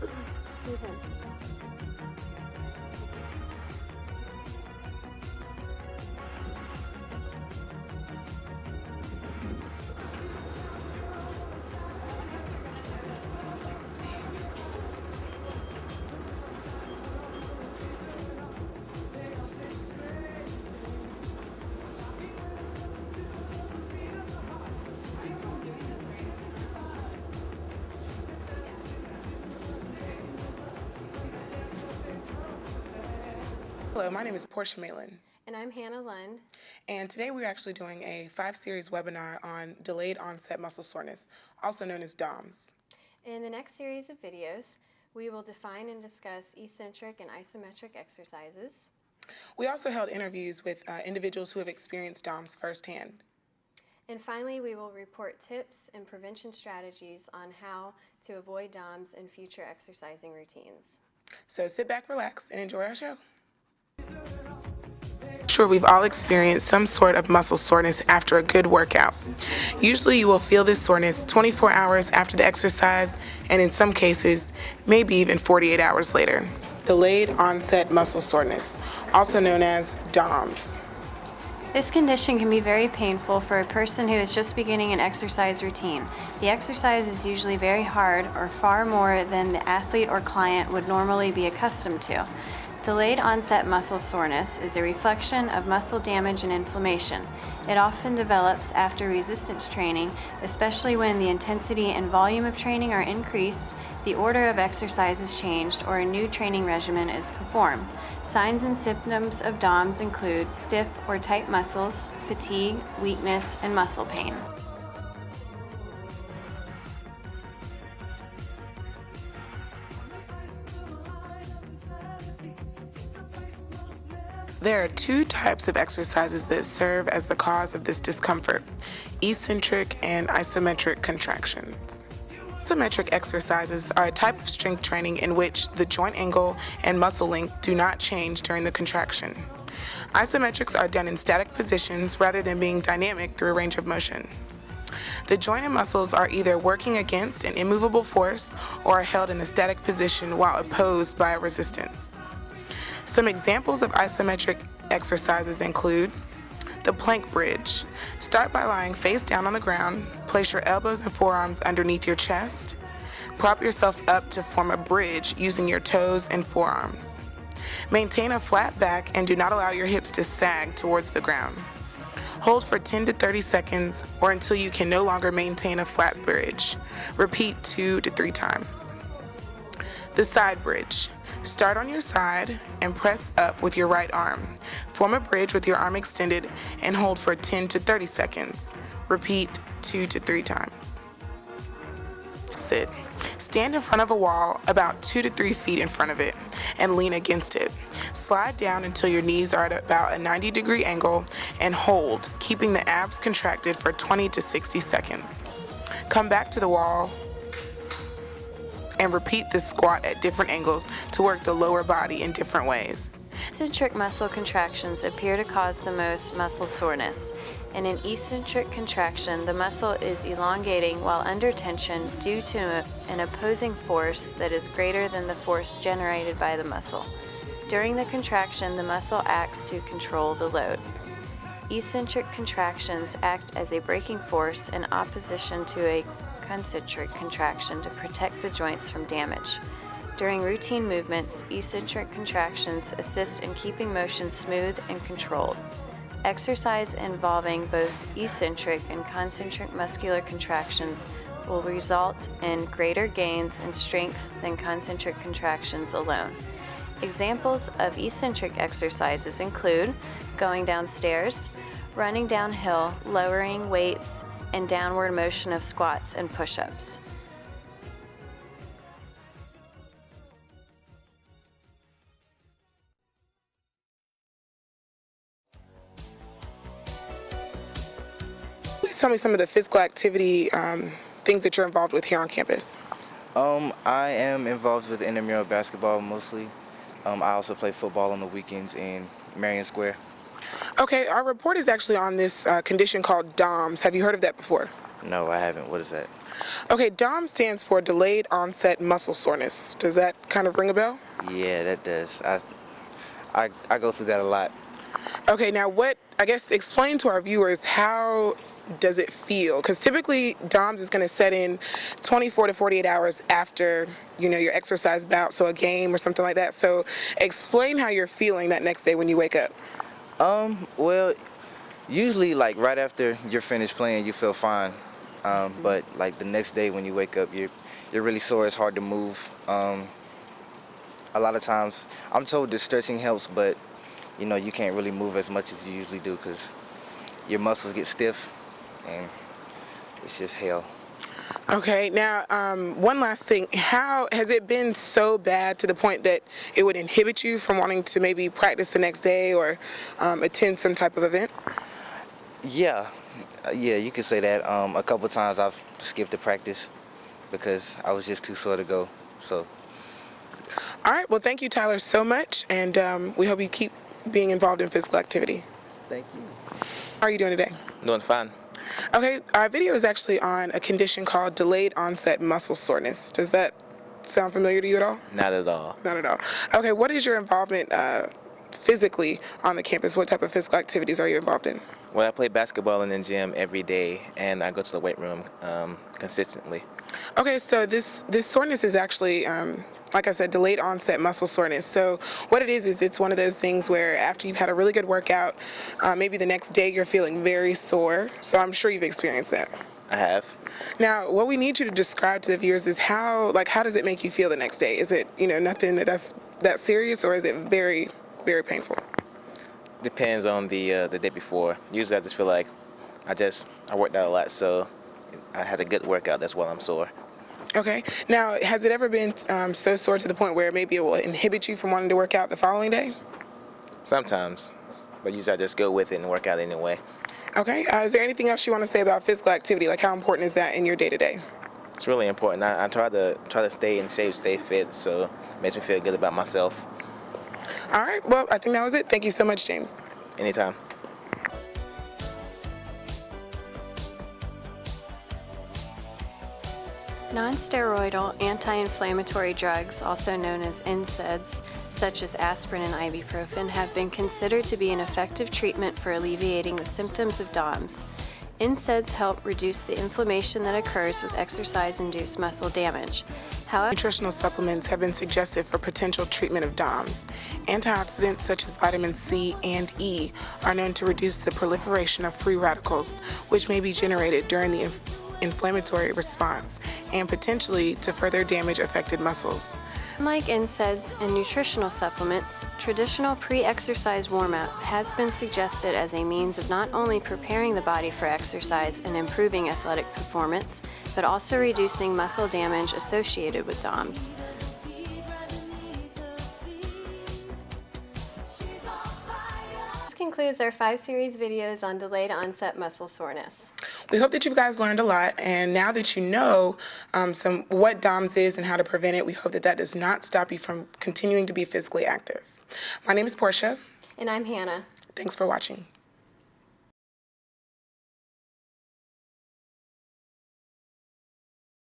Okay. Hello, my name is Portia Malin, And I'm Hannah Lund. and today we're actually doing a 5-series webinar on delayed onset muscle soreness, also known as DOMS. In the next series of videos, we will define and discuss eccentric and isometric exercises. We also held interviews with individuals who have experienced DOMS firsthand. And finally, we will report tips and prevention strategies on how to avoid DOMS in future exercising routines. So sit back, relax, and enjoy our show. I'm sure we've all experienced some sort of muscle soreness after a good workout. Usually you will feel this soreness 24 hours after the exercise, and in some cases, maybe even 48 hours later. Delayed onset muscle soreness, also known as DOMS. This condition can be very painful for a person who is just beginning an exercise routine. The exercise is usually very hard or far more than the athlete or client would normally be accustomed to. Delayed onset muscle soreness is a reflection of muscle damage and inflammation. It often develops after resistance training, especially when the intensity and volume of training are increased, the order of exercise is changed, or a new training regimen is performed. Signs and symptoms of DOMS include stiff or tight muscles, fatigue, weakness, and muscle pain. There are two types of exercises that serve as the cause of this discomfort: eccentric and isometric contractions. Isometric exercises are a type of strength training in which the joint angle and muscle length do not change during the contraction. Isometrics are done in static positions rather than being dynamic through a range of motion. The joint and muscles are either working against an immovable force or are held in a static position while opposed by a resistance. Some examples of isometric exercises include the plank bridge. Start by lying face down on the ground. Place your elbows and forearms underneath your chest. Prop yourself up to form a bridge using your toes and forearms. Maintain a flat back and do not allow your hips to sag towards the ground. Hold for 10 to 30 seconds or until you can no longer maintain a flat bridge. Repeat 2 to 3 times. The side bridge. Start on your side and press up with your right arm. Form a bridge with your arm extended and hold for 10 to 30 seconds. Repeat 2 to 3 times. Sit. Stand in front of a wall about 2 to 3 feet in front of it and lean against it. Slide down until your knees are at about a 90-degree angle and hold, keeping the abs contracted for 20 to 60 seconds. Come back to the wall and repeat this squat at different angles to work the lower body in different ways. Eccentric muscle contractions appear to cause the most muscle soreness. In an eccentric contraction, the muscle is elongating while under tension due to an opposing force that is greater than the force generated by the muscle. During the contraction, the muscle acts to control the load. Eccentric contractions act as a braking force in opposition to a concentric contraction to protect the joints from damage. During routine movements, eccentric contractions assist in keeping motion smooth and controlled. Exercise involving both eccentric and concentric muscular contractions will result in greater gains in strength than concentric contractions alone. Examples of eccentric exercises include going downstairs, running downhill, lowering weights, and downward motion of squats and push-ups. Please tell me some of the physical activity things that you're involved with here on campus. I am involved with intramural basketball mostly. I also play football on the weekends in Marion Square. Okay, our report is actually on this condition called DOMS. Have you heard of that before? No, I haven't. What is that? Okay, DOMS stands for delayed onset muscle soreness. Does that kind of ring a bell? Yeah, that does. I go through that a lot. Okay, now I guess explain to our viewers, how does it feel? Because typically DOMS is going to set in 24 to 48 hours after, your exercise bout, so a game or something like that. So explain how you're feeling that next day when you wake up. Well, usually like right after you're finished playing, you feel fine. But like the next day when you wake up, you're really sore. It's hard to move. A lot of times, I'm told that stretching helps, but you can't really move as much as you usually do because your muscles get stiff, and it's just hell. Okay, now one last thing. How has it been so bad to the point that it would inhibit you from wanting to maybe practice the next day or attend some type of event? Yeah, yeah, you could say that. A couple times I've skipped the practice because I was just too sore to go. So. All right, well, thank you, Tyler, so much, and we hope you keep being involved in physical activity. Thank you. How are you doing today? Doing fine. Okay, our video is actually on a condition called delayed onset muscle soreness. Does that sound familiar to you at all? Not at all. Not at all. Okay, what is your involvement physically on the campus? What type of physical activities are you involved in? Well, I play basketball in the gym every day, and I go to the weight room consistently. Okay, so this soreness is actually, like I said, delayed onset muscle soreness. So what it is it's one of those things where after you've had a really good workout, maybe the next day you're feeling very sore. So I'm sure you've experienced that. I have. Now, what we need you to describe to the viewers is how does it make you feel the next day? Is it, nothing that's that serious, or is it very, very painful? Depends on the day before. Usually I just feel like I worked out a lot, so I had a good workout. That's why I'm sore. Okay. Now, has it ever been so sore to the point where maybe it will inhibit you from wanting to work out the following day? Sometimes, but usually I just go with it and work out anyway. Okay. Is there anything else you want to say about physical activity? Like, how important is that in your day-to-day? It's really important. I try to stay in shape, stay fit, so it makes me feel good about myself. All right. Well, I think that was it. Thank you so much, James. Anytime. Non-steroidal anti-inflammatory drugs, also known as NSAIDs, such as aspirin and ibuprofen, have been considered to be an effective treatment for alleviating the symptoms of DOMS. NSAIDs help reduce the inflammation that occurs with exercise-induced muscle damage. However, Nutritional supplements have been suggested for potential treatment of DOMS. Antioxidants such as vitamin C and E are known to reduce the proliferation of free radicals, which may be generated during the inflammatory response and potentially to further damage affected muscles. unlike NSAIDs and nutritional supplements, traditional pre-exercise warm-up has been suggested as a means of not only preparing the body for exercise and improving athletic performance, but also reducing muscle damage associated with DOMS. This concludes our 5-series videos on delayed onset muscle soreness. We hope that you guys learned a lot, and now that you know what DOMS is and how to prevent it, we hope that that does not stop you from continuing to be physically active. My name is Portia. And I'm Hannah. Thanks for watching.